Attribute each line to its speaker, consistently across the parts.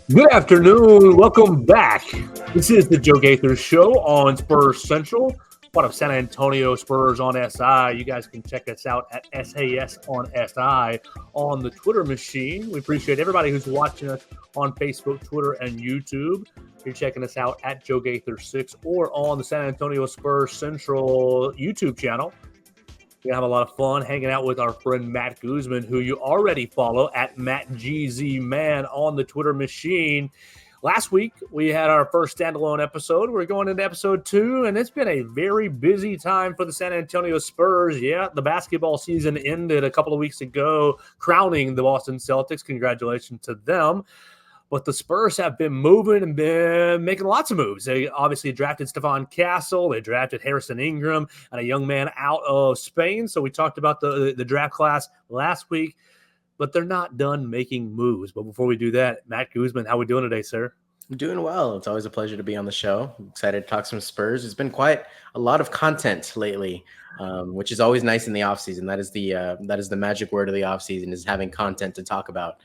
Speaker 1: Good afternoon. Welcome back. This is the Joe Gaither Show on Spurs Central, part of San Antonio Spurs on SI. You guys can check us out at SAS on SI on the Twitter machine. We appreciate everybody who's watching us on Facebook, Twitter, and YouTube. You're checking us out at Joe Gaither6 or on the San Antonio Spurs Central YouTube channel. We have a lot of fun hanging out with our friend Matt Guzman, who you already follow at MattGZMan on the Twitter machine. Last week, we had our first standalone episode. We're going into episode 2, and it's been a very busy time for the San Antonio Spurs. Yeah, the basketball season ended a couple of weeks ago, crowning the Boston Celtics. Congratulations to them. But the Spurs have been moving and been making lots of moves. They obviously drafted Stephon Castle. They drafted Harrison Ingram and a young man out of Spain. So we talked about the draft class last week, but they're not done making moves. But before we do that, Matt Guzman, how are we doing today, sir?
Speaker 2: I'm doing well. It's always a pleasure to be on the show. I'm excited to talk some Spurs. There's been quite a lot of content lately, which is always nice in the offseason. That is the magic word of the offseason, is having content to talk about.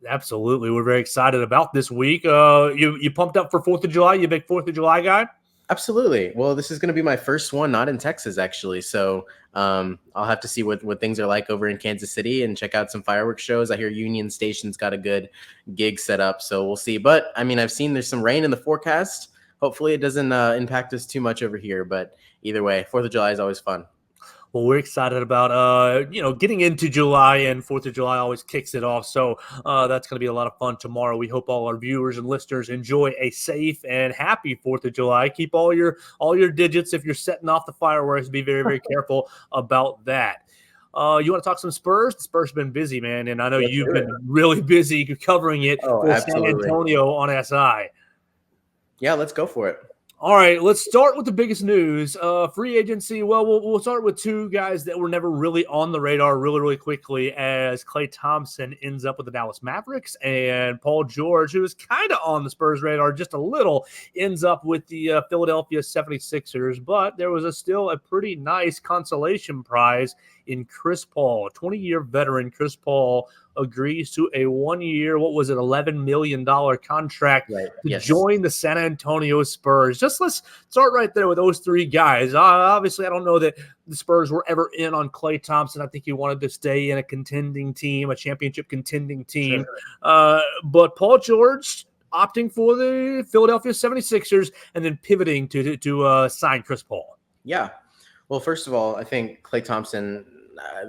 Speaker 1: Absolutely. We're very excited about this week. You pumped up for 4th of July? You a big 4th of July guy?
Speaker 2: Absolutely. Well, this is going to be my first one, not in Texas, actually. So I'll have to see what things are like over in Kansas City and check out some fireworks shows. I hear Union Station's got a good gig set up, so we'll see. But, I mean, I've seen there's some rain in the forecast. Hopefully it doesn't impact us too much over here. But either way, 4th of July is always fun.
Speaker 1: Well, we're excited about, getting into July, and 4th of July always kicks it off. So that's going to be a lot of fun tomorrow. We hope all our viewers and listeners enjoy a safe and happy 4th of July. Keep all your digits. If you're setting off the fireworks, be very, very careful about that. You want to talk some Spurs? The Spurs have been busy, man, and I know you've been really busy covering it for
Speaker 2: absolutely.
Speaker 1: San Antonio on SI.
Speaker 2: Yeah, let's go for it.
Speaker 1: All right, let's start with the biggest news. Free agency. Well, we'll start with two guys that were never really on the radar really, really quickly, as Klay Thompson ends up with the Dallas Mavericks, and Paul George, who is kind of on the Spurs radar just a little, ends up with the Philadelphia 76ers. But there was still a pretty nice consolation prize in Chris Paul. 20-year veteran Chris Paul agrees to a 1-year, $11 million contract to join the San Antonio Spurs. Just let's start right there with those three guys. Obviously, I don't know that the Spurs were ever in on Klay Thompson. I think he wanted to stay in a contending team, a championship contending team. Sure. But Paul George opting for the Philadelphia 76ers and then pivoting to sign Chris Paul.
Speaker 2: Yeah. Well, first of all, I think Klay Thompson,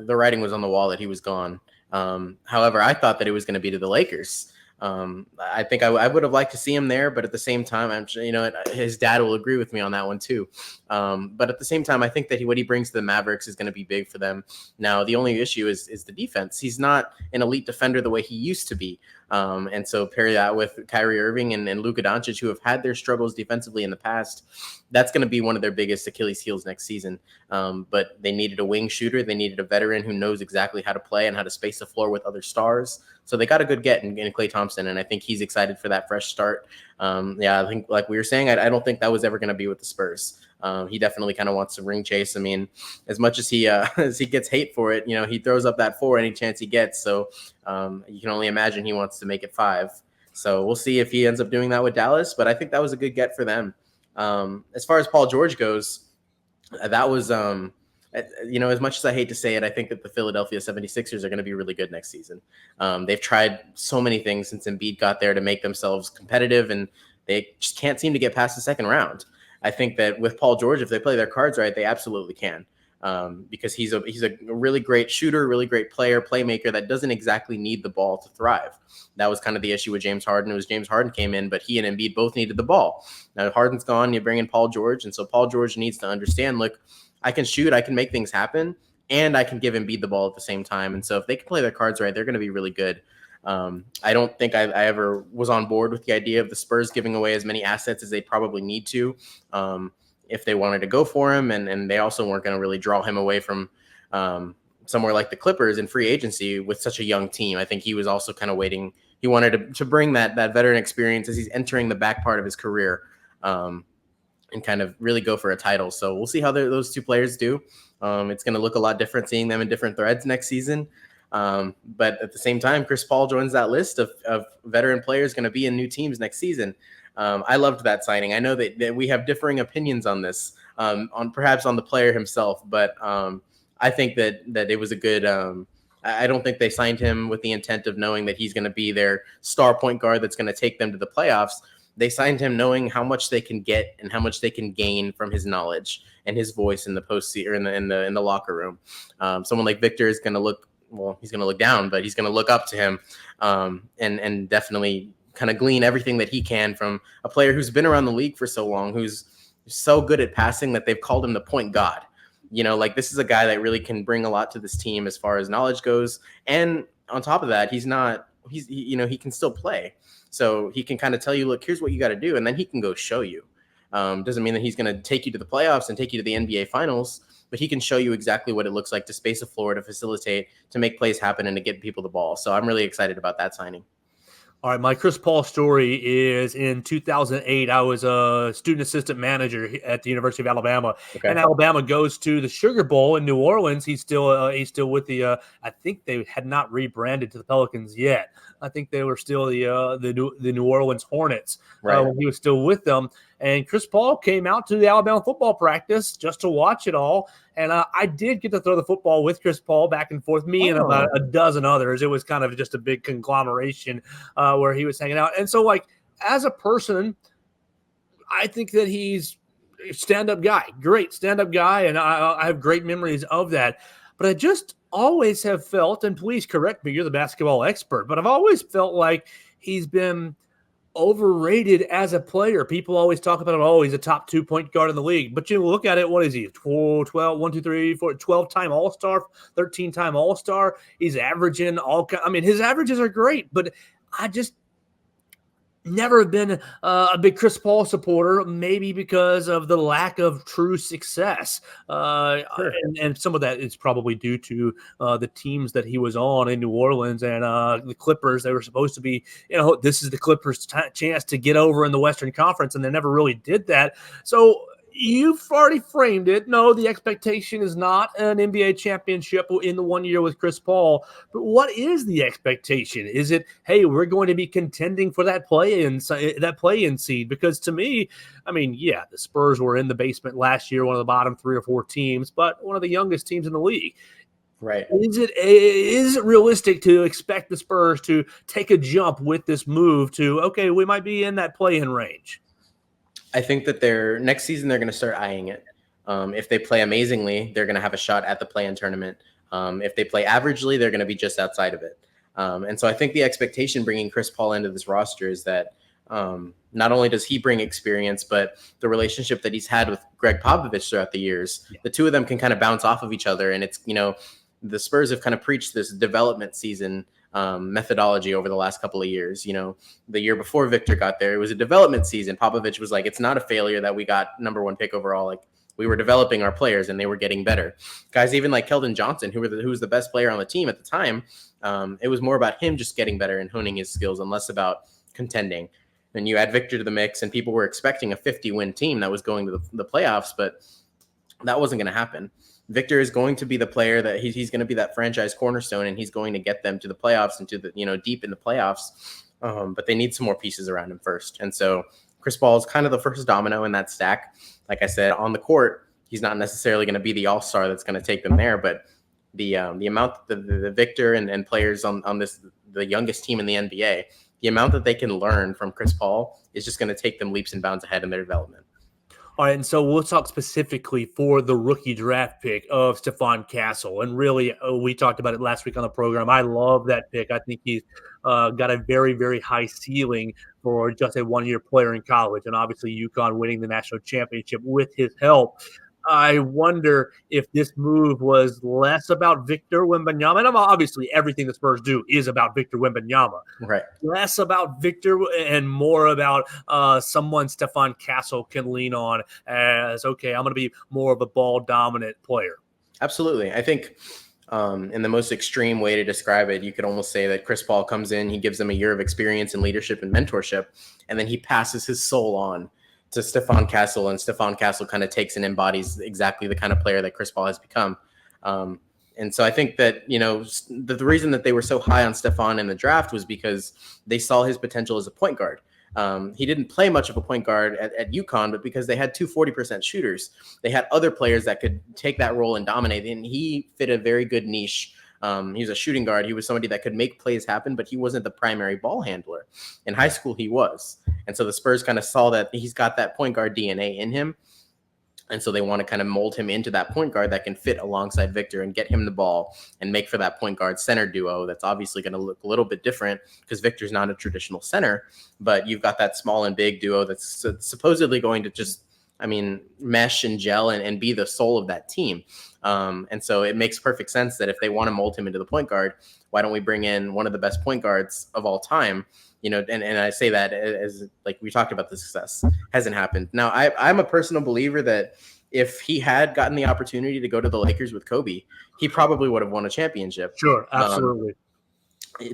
Speaker 2: the writing was on the wall that he was gone. However, I thought that it was going to be to the Lakers. I think I would have liked to see him there, but at the same time, I'm sure, his dad will agree with me on that one too. But at the same time, I think that what he brings to the Mavericks is going to be big for them. Now, the only issue is the defense. He's not an elite defender the way he used to be. And so pair that with Kyrie Irving and Luka Doncic, who have had their struggles defensively in the past. That's going to be one of their biggest Achilles heels next season. But they needed a wing shooter. They needed a veteran who knows exactly how to play and how to space the floor with other stars. So they got a good get in Klay Thompson, and I think he's excited for that fresh start. I think, like we were saying, I don't think that was ever going to be with the Spurs. He definitely kind of wants to ring chase. I mean, as much as he gets hate for it, he throws up that 4 any chance he gets. So you can only imagine he wants to make it 5. So we'll see if he ends up doing that with Dallas. But I think that was a good get for them. As far as Paul George goes, that was, as much as I hate to say it, I think that the Philadelphia 76ers are going to be really good next season. They've tried so many things since Embiid got there to make themselves competitive, and they just can't seem to get past the second round. I think that with Paul George, if they play their cards right, they absolutely can. Because he's a really great shooter, really great player, playmaker that doesn't exactly need the ball to thrive. That was kind of the issue with James Harden. It was James Harden came in, but he and Embiid both needed the ball. Now Harden's gone, you bring in Paul George, and so Paul George needs to understand, look, I can shoot, I can make things happen, and I can give Embiid the ball at the same time. And so if they can play their cards right, they're going to be really good. I don't think I ever was on board with the idea of the Spurs giving away as many assets as they probably need to. If they wanted to go for him, and they also weren't going to really draw him away from somewhere like the Clippers in free agency with such a young team. I think he was also kind of waiting. He wanted to bring that veteran experience as he's entering the back part of his career and kind of really go for a title. So we'll see how those two players do. It's going to look a lot different seeing them in different threads next season. But at the same time, Chris Paul joins that list of veteran players going to be in new teams next season. I loved that signing. I know that we have differing opinions on this, on perhaps on the player himself, but I think that it was a good. I don't think they signed him with the intent of knowing that he's going to be their star point guard that's going to take them to the playoffs. They signed him knowing how much they can get and how much they can gain from his knowledge and his voice in the postseason or in the locker room. Someone like Victor is going to look. Well, he's going to look down, but he's going to look up to him, and definitely kind of glean everything that he can from a player who's been around the league for so long, who's so good at passing that they've called him the point god. Like this is a guy that really can bring a lot to this team as far as knowledge goes. And on top of that, he can still play. So he can kind of tell you, look, here's what you got to do. And then he can go show you. Doesn't mean that he's going to take you to the playoffs and take you to the NBA finals, but he can show you exactly what it looks like to space a floor, to facilitate, to make plays happen, and to get people the ball. So I'm really excited about that signing.
Speaker 1: All right, my Chris Paul story is in 2008. I was a student assistant manager at the University of Alabama, and Alabama goes to the Sugar Bowl in New Orleans. He's still with the. I think they had not rebranded to the Pelicans yet. I think they were still the New Orleans Hornets when he was still with them. And Chris Paul came out to the Alabama football practice just to watch it all. And I did get to throw the football with Chris Paul back and forth, me and about a dozen others. It was kind of just a big conglomeration where he was hanging out. And so, like, as a person, I think that he's a stand-up guy, great stand-up guy, and I have great memories of that. But I just always have felt, and please correct me, you're the basketball expert, but I've always felt like he's been overrated as a player. People always talk about him, he's a top 2 point guard in the league. But you look at it, what is he? 12-time All-Star, 13-time All-Star. He's averaging his averages are great, but I just never been a big Chris Paul supporter, maybe because of the lack of true success. Sure. And some of that is probably due to the teams that he was on in New Orleans and the Clippers. They were supposed to be, this is the Clippers' chance to get over in the Western Conference, and they never really did that. So you've already framed it. No, the expectation is not an NBA championship in the 1 year with Chris Paul. But what is the expectation? Is it, hey, we're going to be contending for that play-in seed? Because to me, the Spurs were in the basement last year, one of the bottom 3 or 4 teams, but one of the youngest teams in the league.
Speaker 2: Right.
Speaker 1: Is it realistic to expect the Spurs to take a jump with this move to, okay, we might be in that play-in range?
Speaker 2: I think that next season they're going to start eyeing it. If they play amazingly, they're going to have a shot at the play-in tournament. If they play averagely, they're going to be just outside of it. And so I think the expectation bringing Chris Paul into this roster is that not only does he bring experience, but the relationship that he's had with Greg Popovich throughout the years, the two of them can kind of bounce off of each other. And it's, the Spurs have kind of preached this development season methodology over the last couple of years. The year before Victor got there, it was a development season. Popovich was like, it's not a failure that we got number 1 pick overall. Like, we were developing our players and they were getting better. Guys, even like Keldon Johnson, who was the best player on the team at the time, it was more about him just getting better and honing his skills and less about contending. And you add Victor to the mix, and people were expecting a 50-win team that was going to the playoffs, but that wasn't going to happen. Victor is going to be the player that he's going to be that franchise cornerstone, and he's going to get them to the playoffs and to the, deep in the playoffs. But they need some more pieces around him first. And so Chris Paul is kind of the first domino in that stack. Like I said, on the court, he's not necessarily going to be the all-star that's going to take them there, but the amount that the Victor and players on this, the youngest team in the NBA, the amount that they can learn from Chris Paul is just going to take them leaps and bounds ahead in their development.
Speaker 1: All right, and so we'll talk specifically for the rookie draft pick of Stephon Castle. And really, we talked about it last week on the program. I love that pick. I think he's got a very, very high ceiling for just a 1-year player in college. And obviously, UConn winning the national championship with his help. I wonder if this move was less about Victor Wembanyama. And obviously, everything the Spurs do is about Victor Wembanyama.
Speaker 2: Right.
Speaker 1: Less about Victor and more about someone Stephon Castle can lean on as, okay, I'm going to be more of a ball-dominant player.
Speaker 2: Absolutely. I think in the most extreme way to describe it, you could almost say that Chris Paul comes in, he gives them a year of experience in leadership and mentorship, and then he passes his soul on to Stephon Castle, and Stephon Castle kind of takes and embodies exactly the kind of player that Chris Paul has become. And so I think that, the reason that they were so high on Stephon in the draft was because they saw his potential as a point guard. He didn't play much of a point guard at UConn, but because they had two 40% shooters, they had other players that could take that role and dominate. And he fit a very good niche. He was a shooting guard. He was somebody that could make plays happen, but he wasn't the primary ball handler. In high school, he was. And so the Spurs kind of saw that he's got that point guard DNA in him. And so they want to kind of mold him into that point guard that can fit alongside Victor and get him the ball and make for that point guard center duo. That's obviously going to look a little bit different because Victor's not a traditional center, but you've got that small and big duo that's supposedly going to just, mesh and gel and be the soul of that team. And so it makes perfect sense that if they want to mold him into the point guard, why don't we bring in one of the best point guards of all time? And I say that as like we talked about, the success hasn't happened. Now, I'm a personal believer that if he had gotten the opportunity to go to the Lakers with Kobe, he probably would have won a championship.
Speaker 1: Sure, absolutely.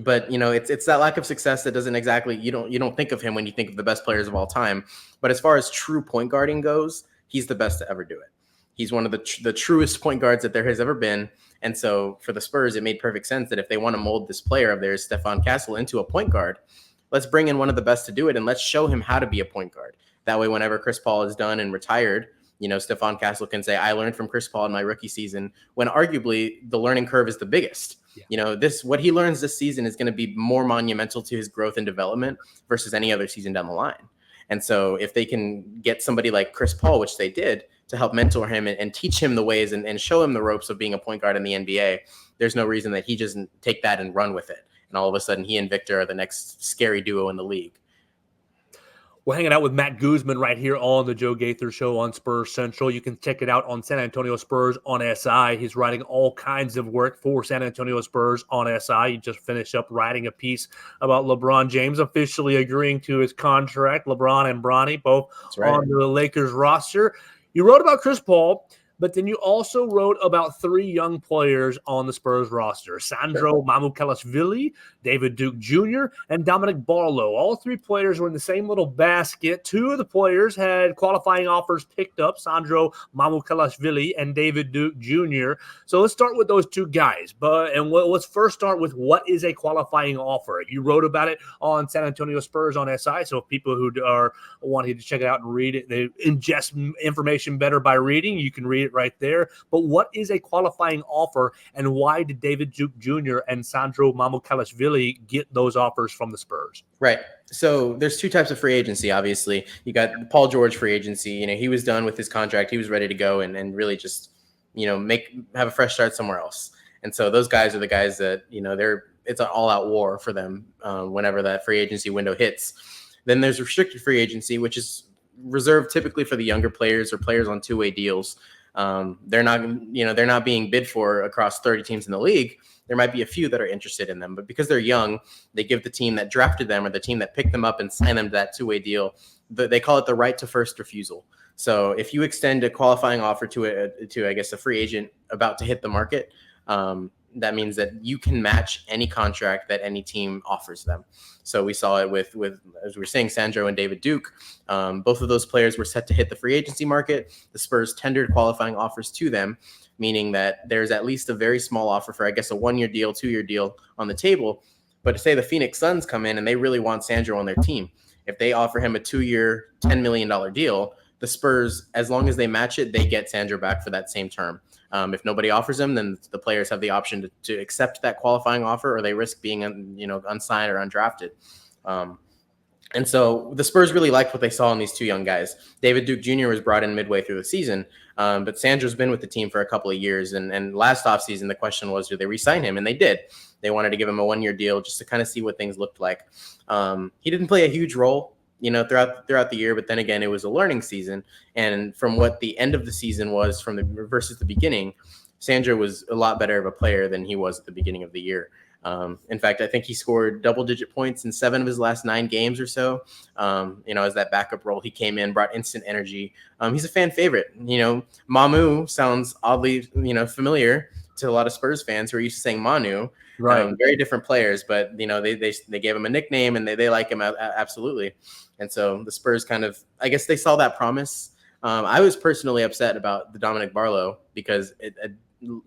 Speaker 2: But it's that lack of success that doesn't exactly, you don't think of him when you think of the best players of all time. But as far as true point guarding goes, he's the best to ever do it. He's one of the truest point guards that there has ever been. And so for the Spurs, it made perfect sense that if they want to mold this player of theirs, Stephon Castle, into a point guard, let's bring in one of the best to do it, and let's show him how to be a point guard. That way, whenever Chris Paul is done and retired, Stephon Castle can say, I learned from Chris Paul in my rookie season, when arguably the learning curve is the biggest. Yeah. What he learns this season is going to be more monumental to his growth and development versus any other season down the line. And so if they can get somebody like Chris Paul, which they did, to help mentor him and teach him the ways and show him the ropes of being a point guard in the NBA, there's no reason that he doesn't take that and run with it. And all of a sudden, he and Victor are the next scary duo in the league.
Speaker 1: We're hanging out with Matt Guzman right here on the Joe Gaither Show on Spurs Central. You can check it out on San Antonio Spurs on SI. He's writing all kinds of work for San Antonio Spurs on SI. He just finished up writing a piece about LeBron James officially agreeing to his contract. LeBron and Bronny both on the Lakers roster. You wrote about Chris Paul, but then you also wrote about three young players on the Spurs roster: Sandro Mamukelashvili, David Duke Jr., and Dominic Barlow. All three players were in the same little basket. Two of the players had qualifying offers picked up: Sandro Mamukelashvili and David Duke Jr. So let's start with those two guys. Let's first start with what is a qualifying offer. You wrote about it on San Antonio Spurs on SI. So if people who are wanting to check it out and read it, they ingest information better by reading, you can read it right there. But what is a qualifying offer, and why did David Duke Jr. and Sandro Mamukelashvili get those offers from the Spurs?
Speaker 2: Right. So there's two types of free agency, obviously. You got Paul George free agency. He was done with his contract. He was ready to go and really just, have a fresh start somewhere else. And so those guys are the guys that, it's an all-out war for them whenever that free agency window hits. Then there's restricted free agency, which is reserved typically for the younger players or players on two-way deals. They're not being bid for across 30 teams in the league. There might be a few that are interested in them, but because they're young, they give the team that drafted them or the team that picked them up and signed them to that two-way deal. They call it the right to first refusal. So if you extend a qualifying offer to a free agent about to hit the market, that means that you can match any contract that any team offers them. So we saw it with as we were saying, Sandro and David Duke. Both of those players were set to hit the free agency market. The Spurs tendered qualifying offers to them, meaning that there's at least a very small offer for, a 1-year deal, 2-year deal on the table. But say the Phoenix Suns come in and they really want Sandro on their team. If they offer him a 2-year, $10 million deal, the Spurs, as long as they match it, they get Sandro back for that same term. If nobody offers him, then the players have the option to accept that qualifying offer, or they risk being unsigned or undrafted. And so the Spurs really liked what they saw in these two young guys. David Duke Jr. was brought in midway through the season, but Sandro's been with the team for a couple of years. And last offseason, the question was, do they re-sign him? And they did. They wanted to give him a 1-year deal just to kind of see what things looked like. He didn't play a huge role throughout the year, but then again, it was a learning season. And from what the end of the season was versus the beginning, Sandro was a lot better of a player than he was at the beginning of the year. In fact, I think he scored double-digit points in 7 of his last 9 games or so. As that backup role, he came in, brought instant energy. He's a fan favorite. Mamu sounds oddly, familiar to a lot of Spurs fans who are used to saying Manu. Right. Very different players, but they gave him a nickname and they like him absolutely. And so the Spurs they saw that promise. I was personally upset about the Dominic Barlow because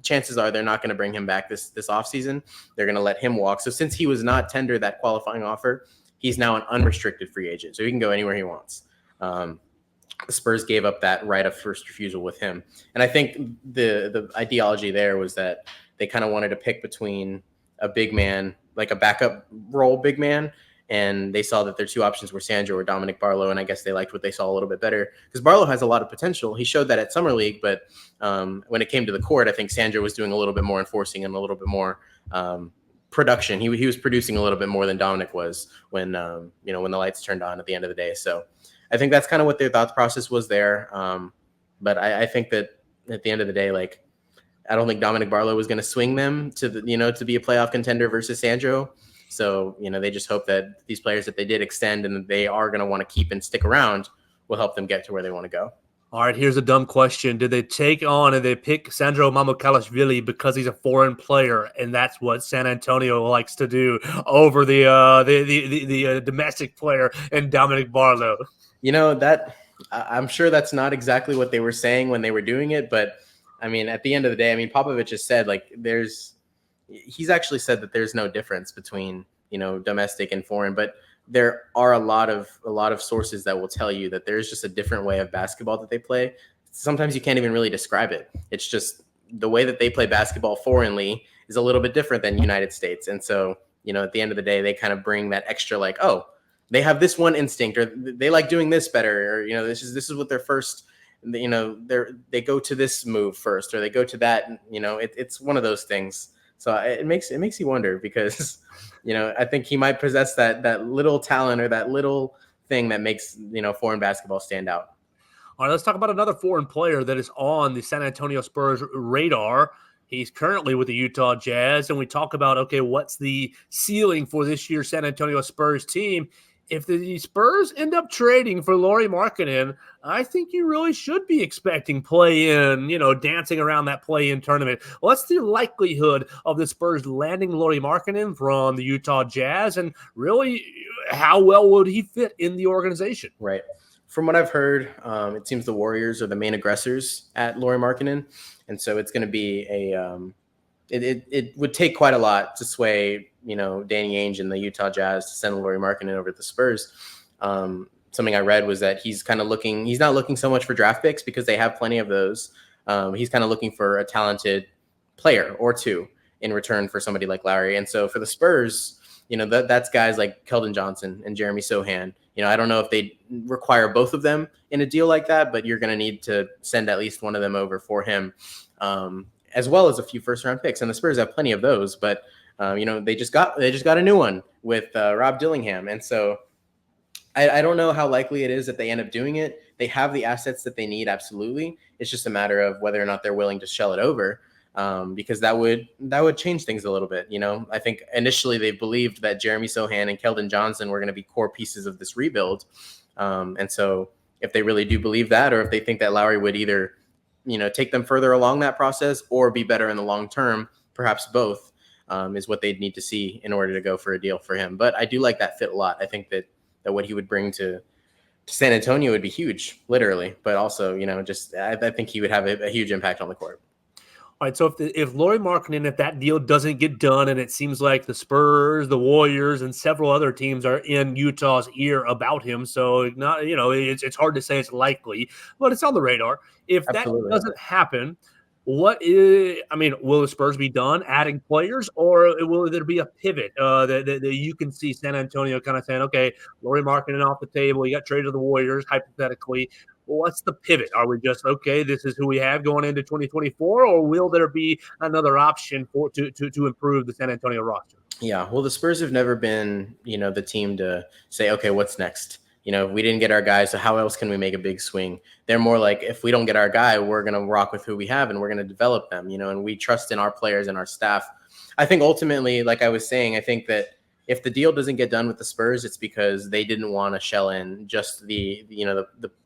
Speaker 2: chances are they're not going to bring him back this offseason. They're going to let him walk. So since he was not tendered that qualifying offer, he's now an unrestricted free agent. So he can go anywhere he wants. The Spurs gave up that right of first refusal with him. And I think the ideology there was that they kind of wanted to pick between a big man, like a backup role big man, and they saw that their two options were Sandro or Dominic Barlow, and I guess they liked what they saw a little bit better because Barlow has a lot of potential. He showed that at Summer League, but when it came to the court, I think Sandro was doing a little bit more enforcing and a little bit more production. He was producing a little bit more than Dominic was when when the lights turned on at the end of the day. So I think that's kind of what their thought process was there. But I think that at the end of the day, like, I don't think Dominic Barlow was going to swing them to to be a playoff contender versus Sandro. So, they just hope that these players that they did extend and that they are going to want to keep and stick around will help them get to where they want to go.
Speaker 1: All right, here's a dumb question. Did they take on and they pick Sandro Mamukelashvili because he's a foreign player, and that's what San Antonio likes to do over the domestic player and Dominic Barlow?
Speaker 2: That I'm sure that's not exactly what they were saying when they were doing it, but I mean, at the end of the day, Popovich has said he's actually said that there's no difference between domestic and foreign, but there are a lot of sources that will tell you that there's just a different way of basketball that they play. Sometimes you can't even really describe it. It's just the way that they play basketball foreignly is a little bit different than United States. And so, at the end of the day, they kind of bring that extra they have this one instinct, or they like doing this better, or this is what their first, they go to this move first, or they go to that. It's one of those things. So it makes you wonder because, I think he might possess that little talent or that little thing that makes foreign basketball stand out.
Speaker 1: All right, let's talk about another foreign player that is on the San Antonio Spurs radar. He's currently with the Utah Jazz, and we talk about, okay, what's the ceiling for this year's San Antonio Spurs team? If the Spurs end up trading for Lauri Markkanen, I think you really should be expecting play-in, dancing around that play-in tournament. What's the likelihood of the Spurs landing Lauri Markkanen from the Utah Jazz, and really how well would he fit in the organization?
Speaker 2: Right. From what I've heard, it seems the Warriors are the main aggressors at Lauri Markkanen, and so it's going to be it would take quite a lot to sway Danny Ainge and the Utah Jazz to send Lauri Markkanen over to the Spurs. Something I read was that he's not looking so much for draft picks because they have plenty of those. He's kind of looking for a talented player or two in return for somebody like Lauri. And so for the Spurs, that's guys like Keldon Johnson and Jeremy Sohan. I don't know if they require both of them in a deal like that, but you're going to need to send at least one of them over for him, as well as a few first-round picks. And the Spurs have plenty of those, but they just got a new one with Rob Dillingham. And so I don't know how likely it is that they end up doing it. They have the assets that they need. Absolutely. It's just a matter of whether or not they're willing to shell it over, because that would change things a little bit. I think initially they believed that Jeremy Sohan and Keldon Johnson were going to be core pieces of this rebuild. And so if they really do believe that, or if they think that Lauri would either, take them further along that process or be better in the long term, perhaps both, is what they'd need to see in order to go for a deal for him. But I do like that fit a lot. I think that what he would bring to San Antonio would be huge, literally, but also, I think he would have a huge impact on the court.
Speaker 1: All right, so if Lauri Markkanen, if that deal doesn't get done, and it seems like the Spurs, the Warriors, and several other teams are in Utah's ear about him, so it's hard to say it's likely, but it's on the radar. If
Speaker 2: Absolutely.
Speaker 1: That doesn't happen, will the Spurs be done adding players, or will there be a pivot that you can see San Antonio kind of saying, okay, Lauri Markkanen off the table, you got traded to the Warriors, hypothetically. What's the pivot? Are we just, okay, this is who we have going into 2024, or will there be another option to improve the San Antonio roster?
Speaker 2: Yeah, well, the Spurs have never been, the team to say, okay, what's next? If we didn't get our guy, so how else can we make a big swing? They're more like, if we don't get our guy, we're going to rock with who we have and we're going to develop them, and we trust in our players and our staff. I think ultimately, like I was saying, I think that if the deal doesn't get done with the Spurs, it's because they didn't want to shell in just the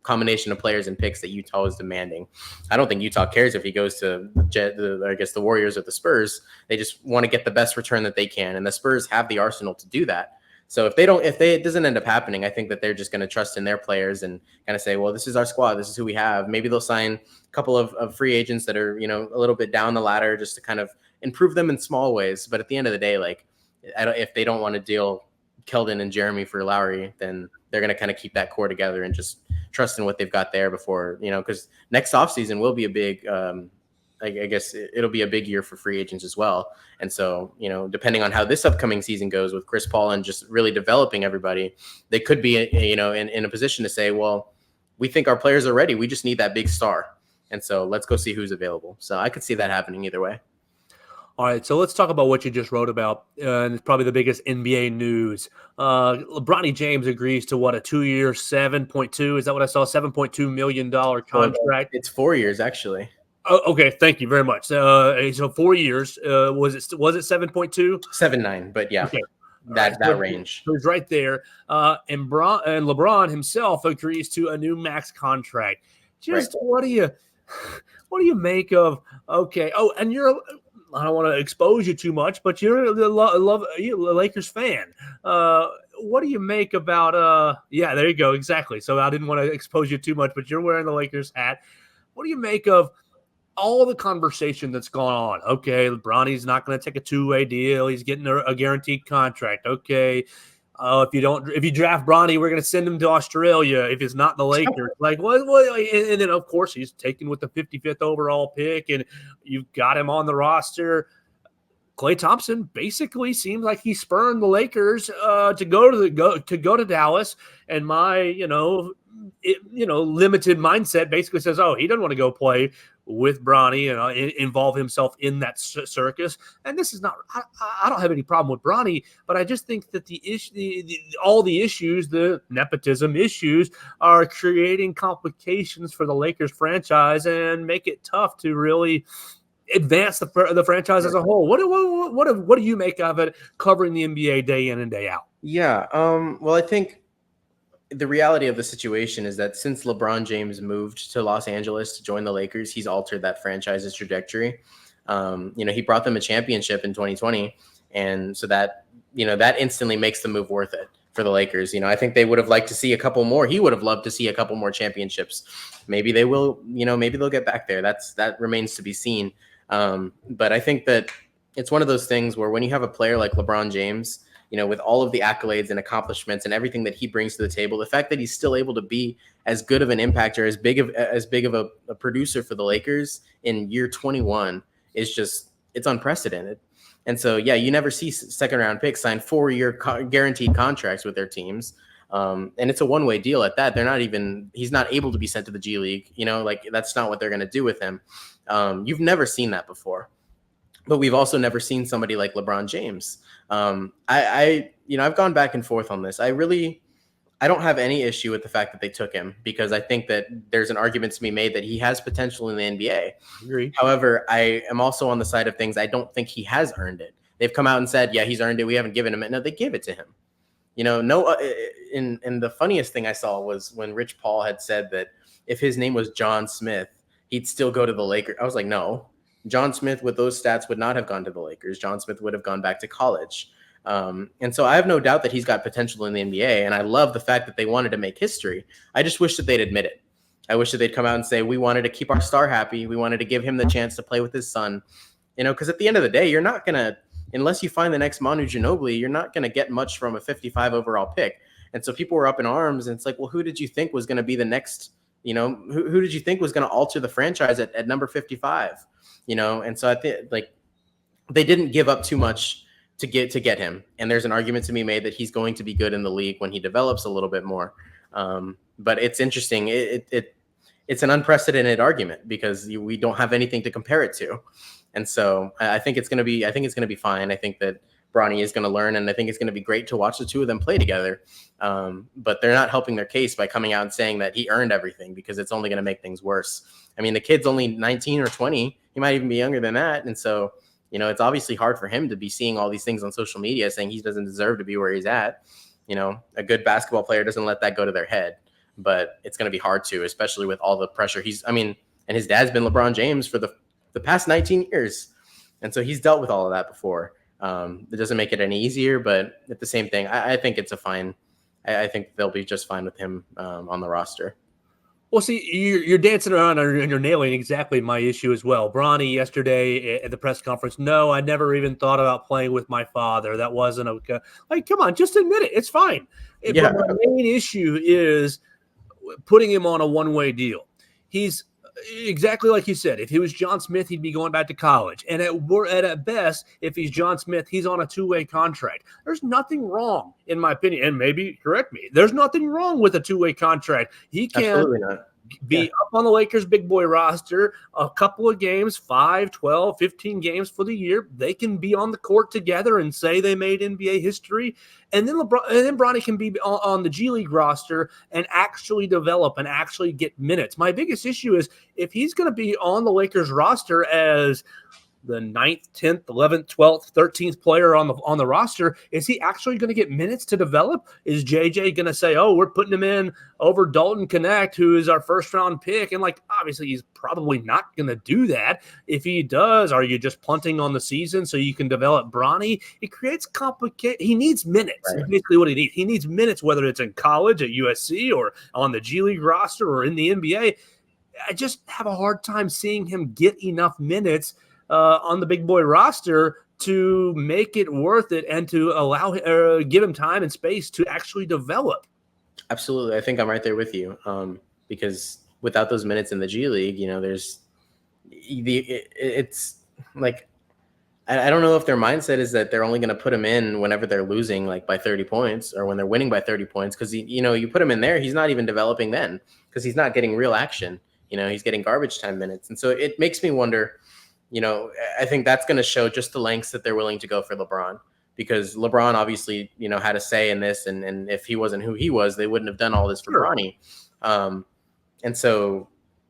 Speaker 2: combination of players and picks that Utah was demanding. I don't think Utah cares if he goes to the Warriors or the Spurs. They just want to get the best return that they can, and the Spurs have the arsenal to do that. So if it doesn't end up happening, I think that they're just going to trust in their players and kind of say, well, this is our squad. This is who we have. Maybe they'll sign a couple of free agents that are, a little bit down the ladder just to kind of improve them in small ways. But at the end of the day, like, if they don't want to deal Keldon and Jeremy for Lowry, then they're going to kind of keep that core together and just trust in what they've got there before, because next offseason will be a big, I guess it'll be a big year for free agents as well. And so, depending on how this upcoming season goes with Chris Paul and just really developing everybody, they could be, in a position to say, well, we think our players are ready. We just need that big star. And so let's go see who's available. So I could see that happening either way.
Speaker 1: All right, so let's talk about what you just wrote about, and it's probably the biggest NBA news. Bronny James agrees to a 2-year, 7.2? Is that what I saw? $7.2 million contract.
Speaker 2: It's 4 years, actually.
Speaker 1: Oh, okay, thank you very much. So 4 years. Was it 7.2?
Speaker 2: 7.9, but yeah, okay. That range.
Speaker 1: So it's right there. And LeBron himself agrees to a new max contract. Just right. What do you make of? Okay. Oh, and I don't want to expose you too much, but you're a Lakers fan. What do you make about yeah, there you go. Exactly. So I didn't want to expose you too much, but you're wearing the Lakers hat. What do you make of all the conversation that's gone on? Okay, Bronny's not going to take a two-way deal. He's getting a guaranteed contract. Okay. If you draft Bronny, we're going to send him to Australia if it's not the Lakers. Like, what? And then, of course, he's taken with the 55th overall pick, and you've got him on the roster. Klay Thompson basically seems like he spurned the Lakers to go to Dallas, and my limited mindset basically says, oh, he doesn't want to go play with Bronny and involve himself in that circus. And this is not, I don't have any problem with Bronny, but I just think that all the issues, the nepotism issues, are creating complications for the Lakers franchise and make it tough to really advance the franchise as a whole. What do you make of it, covering the NBA day in and day out?
Speaker 2: Yeah. Well, I think the reality of the situation is that since LeBron James moved to Los Angeles to join the Lakers, he's altered that franchise's trajectory. He brought them a championship in 2020. And so that instantly makes the move worth it for the Lakers. I think they would have liked to see a couple more. He would have loved to see a couple more championships. Maybe they will, maybe they'll get back there. That remains to be seen. But I think that it's one of those things where when you have a player like LeBron James, with all of the accolades and accomplishments and everything that he brings to the table, the fact that he's still able to be as good of an impact or as big of a producer for the Lakers in year 21 is just, it's unprecedented. And so, yeah, you never see second round picks sign 4-year guaranteed contracts with their teams. And it's a one-way deal at that. He's not able to be sent to the G League, that's not what they're going to do with him. You've never seen that before. But we've also never seen somebody like LeBron James. I've gone back and forth on this. I don't have any issue with the fact that they took him, because I think that there's an argument to be made that he has potential in the NBA.
Speaker 1: Agree.
Speaker 2: However, I am also on the side of things. I don't think he has earned it. They've come out and said, yeah, he's earned it. We haven't given him it. No, they gave it to him. And the funniest thing I saw was when Rich Paul had said that if his name was John Smith, he'd still go to the Lakers. I was like, no. John Smith with those stats would not have gone to the Lakers. John Smith would have gone back to college. And so I have no doubt that he's got potential in the NBA. And I love the fact that they wanted to make history. I just wish that they'd admit it. I wish that they'd come out and say, we wanted to keep our star happy. We wanted to give him the chance to play with his son. Because at the end of the day, you're not going to, unless you find the next Manu Ginobili, you're not going to get much from a 55 overall pick. And so people were up in arms, and it's like, well, who did you think was going to be the next, who did you think was going to alter the franchise at number 55? And so I think they didn't give up too much to get him. And there's an argument to be made that he's going to be good in the league when he develops a little bit more. But it's interesting. It's an unprecedented argument because we don't have anything to compare it to. And so I think it's going to be fine. I think that Bronny is going to learn, and I think it's going to be great to watch the two of them play together. But they're not helping their case by coming out and saying that he earned everything, because it's only going to make things worse. I mean, the kid's only 19 or 20. He might even be younger than that. And so, it's obviously hard for him to be seeing all these things on social media saying he doesn't deserve to be where he's at. A good basketball player doesn't let that go to their head, but it's going to be hard to, especially with all the pressure and his dad's been LeBron James for the past 19 years. And so he's dealt with all of that before. It doesn't make it any easier, but at the same thing, I think it's a fine. I think they'll be just fine with him on the roster.
Speaker 1: Well, see, you're dancing around and you're nailing exactly my issue as well. Bronny yesterday at the press conference, no, I never even thought about playing with my father. That wasn't okay. Like, come on, just admit it. It's fine.
Speaker 2: Yeah.
Speaker 1: But my main issue is putting him on a one-way deal. He's exactly like you said. If he was John Smith, he'd be going back to college. And at best, if he's John Smith, he's on a two-way contract. There's nothing wrong, in my opinion, and maybe correct me. There's nothing wrong with a two-way contract. He can
Speaker 2: Absolutely not.
Speaker 1: be up on the Lakers big boy roster a couple of games, 5, 12, 15 games for the year. They can be on the court together and say they made NBA history. And then Bronny can be on the G League roster and actually develop and actually get minutes. My biggest issue is if he's going to be on the Lakers roster as the 9th, 10th, 11th, 12th, 13th player on the roster, is he actually going to get minutes to develop? Is JJ going to say, oh, we're putting him in over Dalton Connect, who is our first round pick? And obviously he's probably not going to do that. If he does, are you just punting on the season so you can develop Bronny? It creates complicated. He needs minutes.
Speaker 2: Right.
Speaker 1: That's basically what he needs. He needs minutes, whether it's in college at USC or on the G League roster or in the NBA. I just have a hard time seeing him get enough minutes on the big boy roster to make it worth it and to give him time and space to actually develop.
Speaker 2: Absolutely. I think I'm right there with you. Because without those minutes in the G League, it's like, I don't know if their mindset is that they're only going to put him in whenever they're losing by 30 points or when they're winning by 30 points. Cause you put him in there, he's not even developing then because he's not getting real action. He's getting garbage time minutes. And so it makes me wonder, I think that's going to show just the lengths that they're willing to go for LeBron, because LeBron obviously, had a say in this. And if he wasn't who he was, they wouldn't have done all this for Bronny. And so,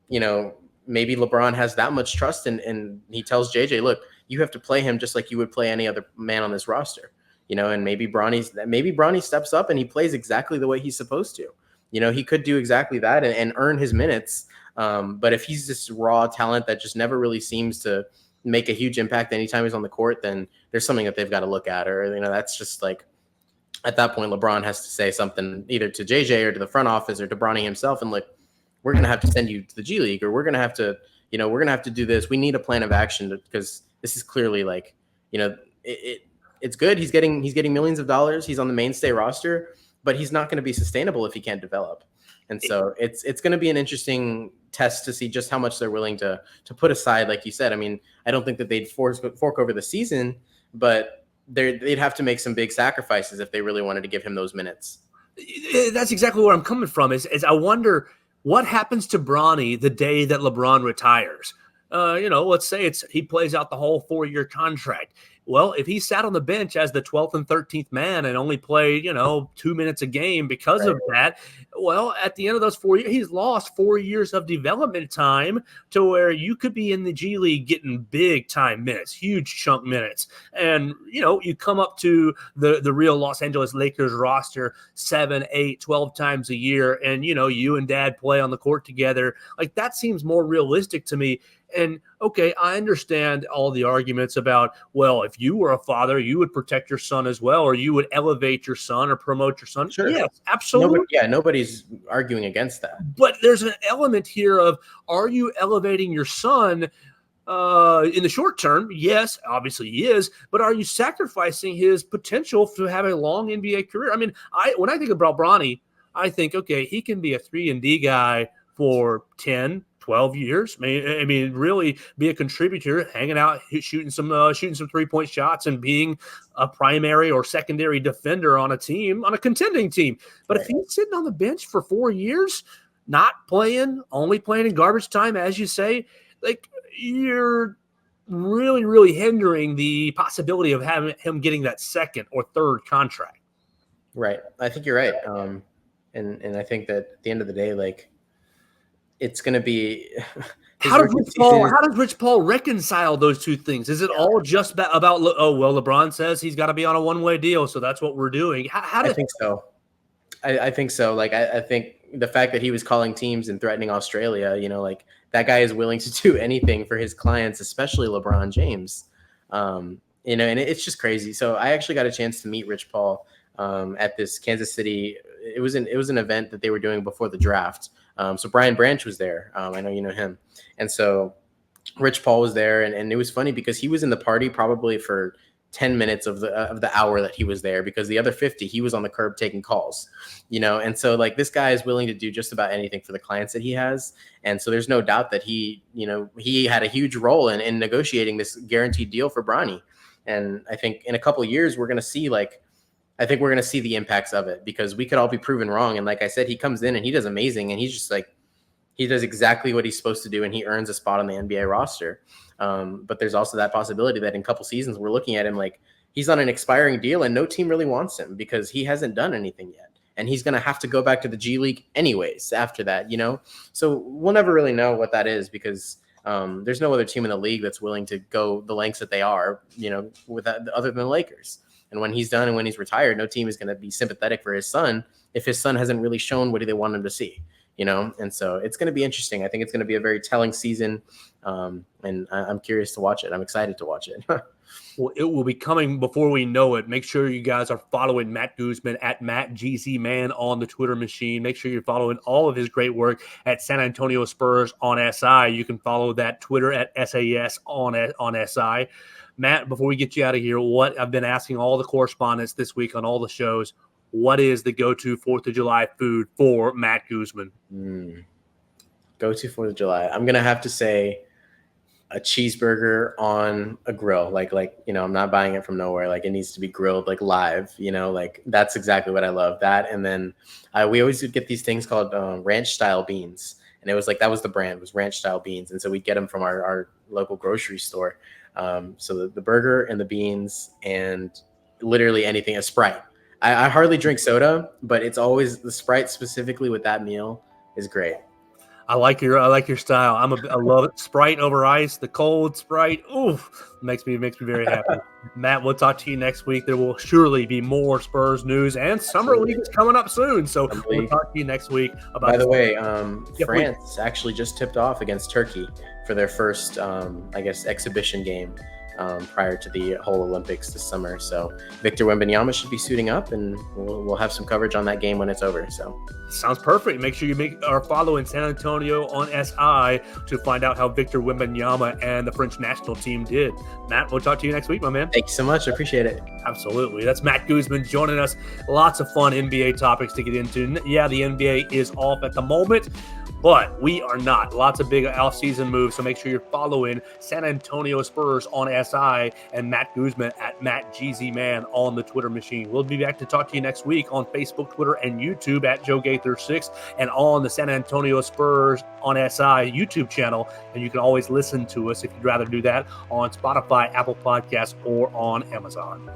Speaker 2: maybe LeBron has that much trust and he tells JJ, look, you have to play him just like you would play any other man on this roster, and maybe Bronny steps up and he plays exactly the way he's supposed to. He could do exactly that and earn his minutes. But if he's this raw talent that just never really seems to make a huge impact anytime he's on the court, then there's something that they've got to look at. Or, that's just at that point, LeBron has to say something either to JJ or to the front office or to Bronny himself. And we're going to have to send you to the G League, or we're going to have to, we're going to have to do this. We need a plan of action because this is clearly it's good. He's getting millions of dollars. He's on the mainstay roster, but he's not going to be sustainable if he can't develop. And so it's going to be an interesting test to see just how much they're willing to put aside. Like you said, I mean, I don't think that they'd fork over the season, but they'd have to make some big sacrifices if they really wanted to give him those minutes.
Speaker 1: That's exactly where I'm coming from is I wonder what happens to Bronny the day that LeBron retires. Let's say he plays out the whole 4-year contract. Well, if he sat on the bench as the 12th and 13th man and only played, 2 minutes a game because of that, well, at the end of those 4 years, he's lost 4 years of development time to where you could be in the G League getting big time minutes, huge chunk minutes. And, you come up to the real Los Angeles Lakers roster 7, 8, 12 times a year and, you and dad play on the court together. That seems more realistic to me. And okay, I understand all the arguments about, well, if you were a father, you would protect your son as well, or you would elevate your son or promote your son.
Speaker 2: Sure.
Speaker 1: Yes, absolutely.
Speaker 2: Nobody's arguing against that.
Speaker 1: But there's an element here of, are you elevating your son in the short term? Yes, obviously he is. But are you sacrificing his potential to have a long NBA career? I mean, when I think about Bronny, I think, okay, he can be a 3-and-D guy for 10, 12 years. I mean, really be a contributor, hanging out, shooting some 3-point shots, and being a primary or secondary defender on a team, on a contending team. But if he's sitting on the bench for 4 years, not playing, only playing in garbage time, as you say, you're really, really hindering the possibility of having him getting that second or third contract.
Speaker 2: Right. I think you're right. And I think that at the end of the day, it's going to be.
Speaker 1: How does Rich Paul reconcile those two things? Is it all just about LeBron says he's got to be on a one-way deal, so that's what we're doing?
Speaker 2: I think so. I think so. I think the fact that he was calling teams and threatening Australia, that guy is willing to do anything for his clients, especially LeBron James. And it's just crazy. So I actually got a chance to meet Rich Paul at this Kansas City. It was an event that they were doing before the draft. So Brian Branch was there. I know you know him. And so Rich Paul was there, and it was funny because he was in the party probably for 10 minutes of the hour that he was there, because the other 50 he was on the curb taking calls, and so like this guy is willing to do just about anything for the clients that he has. And so there's no doubt that he had a huge role in negotiating this guaranteed deal for Bronny. And I think in a couple of years we're going to see the impacts of it, because we could all be proven wrong. And like I said, he comes in and he does amazing, and he's just like, he does exactly what he's supposed to do, and he earns a spot on the NBA roster. But there's also that possibility that in a couple seasons we're looking at him like he's on an expiring deal and no team really wants him because he hasn't done anything yet. And he's going to have to go back to the G League anyways after that, So we'll never really know what that is, because there's no other team in the league that's willing to go the lengths that they are, with that, other than the Lakers. And when he's done and when he's retired, no team is going to be sympathetic for his son if his son hasn't really shown what they want him to see. And so it's going to be interesting. I think it's going to be a very telling season, and I'm curious to watch it. I'm excited to watch it.
Speaker 1: Well, it will be coming before we know it. Make sure you guys are following Matt Guzman at MattGZMan on the Twitter machine. Make sure you're following all of his great work at San Antonio Spurs on SI. You can follow that Twitter at SAS on SI. Matt, before we get you out of here, what I've been asking all the correspondents this week on all the shows, what is the go-to 4th of July food for Matt Guzman?
Speaker 2: Go-to 4th of July. I'm going to have to say a cheeseburger on a grill. Like, I'm not buying it from nowhere. Like, it needs to be grilled, like live, like that's exactly what I love. That. And then we always would get these things called ranch style beans. And it was like, that was the brand, was ranch style beans. And so we'd get them from our local grocery store. So the burger and the beans and literally anything, a Sprite. I hardly drink soda, but it's always the Sprite specifically with that meal is great.
Speaker 1: I like your style. I love it. Sprite over ice, the cold Sprite. Oof, makes me very happy. Matt, we'll talk to you next week. There will surely be more Spurs news, and Summer League is coming up soon. So we'll talk to you next week about.
Speaker 2: By the way, France actually just tipped off against Turkey for their first, exhibition game prior to the whole Olympics this summer. So Victor Wembanyama should be suiting up, and we'll have some coverage on that game when it's over. So
Speaker 1: sounds perfect. Make sure you are following San Antonio on SI to find out how Victor Wembanyama and the French national team did. Matt, we'll talk to you next week, my man.
Speaker 2: Thank you so much. I appreciate it.
Speaker 1: Absolutely. That's Matt Guzman joining us. Lots of fun NBA topics to get into. Yeah, the NBA is off at the moment, but we are not. Lots of big offseason moves, so make sure you're following San Antonio Spurs on SI and Matt Guzman at MattGZMan on the Twitter machine. We'll be back to talk to you next week on Facebook, Twitter, and YouTube at JoeGaither6 and on the San Antonio Spurs on SI YouTube channel. And you can always listen to us if you'd rather do that on Spotify, Apple Podcasts, or on Amazon.